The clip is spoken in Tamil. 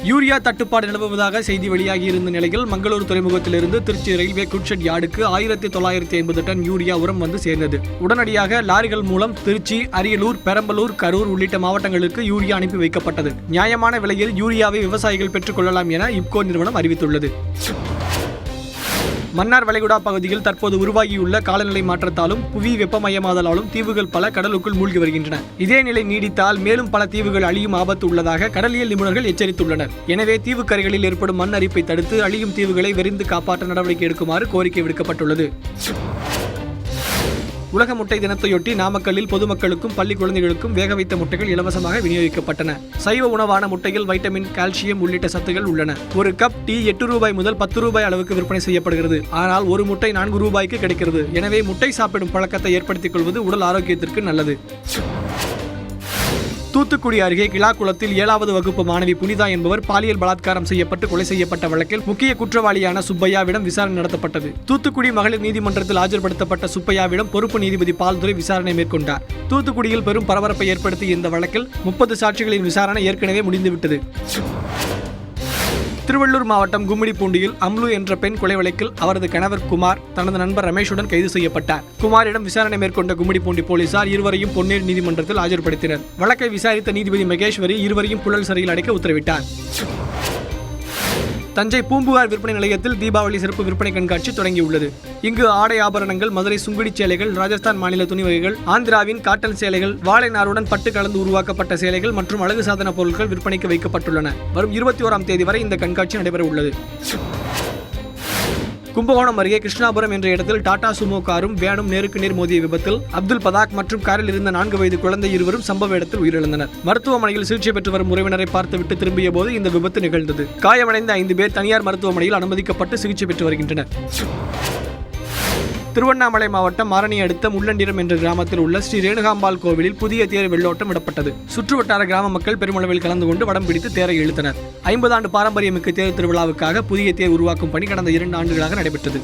யூரியா தட்டுப்பாடு நிலவுவதாக செய்தி வெளியாகியிருந்த நிலையில் மங்களூரு துறைமுகத்திலிருந்து திருச்சி ரயில்வே குட்ஷெட் யார்டுக்கு 1950 டன் யூரியா உரம் வந்து சேர்ந்தது. உடனடியாக லாரிகள் மூலம் திருச்சி, அரியலூர், பெரம்பலூர், கரூர் உள்ளிட்ட மாவட்டங்களுக்கு யூரியா அனுப்பி வைக்கப்பட்டது. நியாயமான விலையில் யூரியாவை விவசாயிகள் பெற்றுக் கொள்ளலாம் என இப்கோ நிறுவனம் அறிவித்துள்ளது. மன்னார் வளைகுடா பகுதியில் தற்போது உருவாகியுள்ள காலநிலை மாற்றத்தாலும் புவி வெப்பமயமாதலாலும் தீவுகள் பல கடலுக்குள் மூழ்கி வருகின்றன. இதே நிலை நீடித்தால் மேலும் பல தீவுகள் அழியும் ஆபத்து உள்ளதாக கடலியல் நிபுணர்கள் எச்சரித்துள்ளனர். எனவே தீவுக்கரைகளில் ஏற்படும் மண் அரிப்பை தடுத்து அழியும் தீவுகளை விரைந்து காப்பாற்ற நடவடிக்கை எடுக்குமாறு கோரிக்கை விடுக்கப்பட்டுள்ளது. உலக முட்டை தினத்தையொட்டி நாமக்கல்லில் பொதுமக்களுக்கும் பள்ளி குழந்தைகளுக்கும் வேக வைத்த முட்டைகள் இலவசமாக விநியோகிக்கப்பட்டன. சைவ உணவான முட்டையில் வைட்டமின், கால்சியம் உள்ளிட்ட சத்துகள் உள்ளன. ஒரு கப் டீ 8 ரூபாய் முதல் 10 ரூபாய் அளவுக்கு விற்பனை செய்யப்படுகிறது. ஆனால் ஒரு முட்டை 4 ரூபாய்க்கு கிடைக்கிறது. எனவே முட்டை சாப்பிடும் பழக்கத்தை ஏற்படுத்திக் கொள்வது உடல் ஆரோக்கியத்திற்கு நல்லது. தூத்துக்குடி அருகே கிளாக்குளத்தில் 7வது வகுப்பு மாணவி புனிதா என்பவர் பாலியல் பலாத்காரம் செய்யப்பட்டு கொலை செய்யப்பட்ட வழக்கில் முக்கிய குற்றவாளியான சுப்பையாவிடம் விசாரணை நடத்தப்பட்டது. தூத்துக்குடி மகளிர் நீதிமன்றத்தில் ஆஜர்படுத்தப்பட்ட சுப்பையாவிடம் பொறுப்பு நீதிபதி பால்துரை விசாரணை மேற்கொண்டார். தூத்துக்குடியில் பெரும் பரபரப்பை ஏற்படுத்திய இந்த வழக்கில் 30 சாட்சிகளின் விசாரணை ஏற்கனவே முடிந்துவிட்டது. திருவள்ளூர் மாவட்டம் கும்மிடிப்பூண்டியில் அம்லு என்ற பெண் கொலை வழக்கில் அவரது கணவர் குமார் தனது நண்பர் ரமேஷுடன் கைது செய்யப்பட்டார். குமாரிடம் விசாரணை மேற்கொண்ட கும்மிடிப்பூண்டி போலீசார் இருவரையும் பொன்னேரி நீதிமன்றத்தில் ஆஜர்படுத்தினர். வழக்கை விசாரித்த நீதிபதி மகேஸ்வரி இருவரையும் புழல் சிறையில் அடைக்க உத்தரவிட்டார். தஞ்சை பூம்புகார் விற்பனை நிலையத்தில் தீபாவளி சிறப்பு விற்பனை கண்காட்சி தொடங்கியுள்ளது. இங்கு ஆடை ஆபரணங்கள், மதுரை சுங்குடி சேலைகள், ராஜஸ்தான் மாநில துணி வகைகள், ஆந்திராவின் காட்டன் சேலைகள், வாழை நாருடன் பட்டு கலந்து உருவாக்கப்பட்ட சேலைகள் மற்றும் அழகு சாதன பொருட்கள் விற்பனைக்கு வைக்கப்பட்டுள்ளன. வரும் 21ஆம் தேதி வரை இந்த கண்காட்சி நடைபெற உள்ளது. கும்பகோணம் அருகே கிருஷ்ணாபுரம் என்ற இடத்தில் டாடா சுமோ காரும் வேனும் நேருக்கு நேர் மோதிய விபத்தில் அப்துல் பதாக் மற்றும் காரில் இருந்த 4 வயது குழந்தை இருவரும் சம்பவ இடத்தில் உயிரிழந்தனர். மருத்துவமனையில் சிகிச்சை பெற்று வரும் உறவினரை பார்த்துவிட்டு திரும்பிய போது இந்த விபத்து நிகழ்ந்தது. காயமடைந்த 5 பேர் தனியார் மருத்துவமனையில் அனுமதிக்கப்பட்டு சிகிச்சை பெற்று வருகின்றனர். திருவண்ணாமலை மாவட்டம் ஆரணி அடுத்த முள்ளண்டிரம் என்ற கிராமத்தில் உள்ள ஸ்ரீ ரேணுகாம்பாள் கோவிலில் புதிய தேர் வெள்ளோட்டம் விடப்பட்டது. சுற்றுவட்டார கிராம மக்கள் பெருமளவில் கலந்து கொண்டு வடம் பிடித்து தேரை இழுத்தனர். 50 ஆண்டு பாரம்பரியமிக்க தேர் திருவிழாவுக்காக புதிய தேர் உருவாக்கும் பணி கடந்த 2 ஆண்டுகளாக நடைபெற்றது.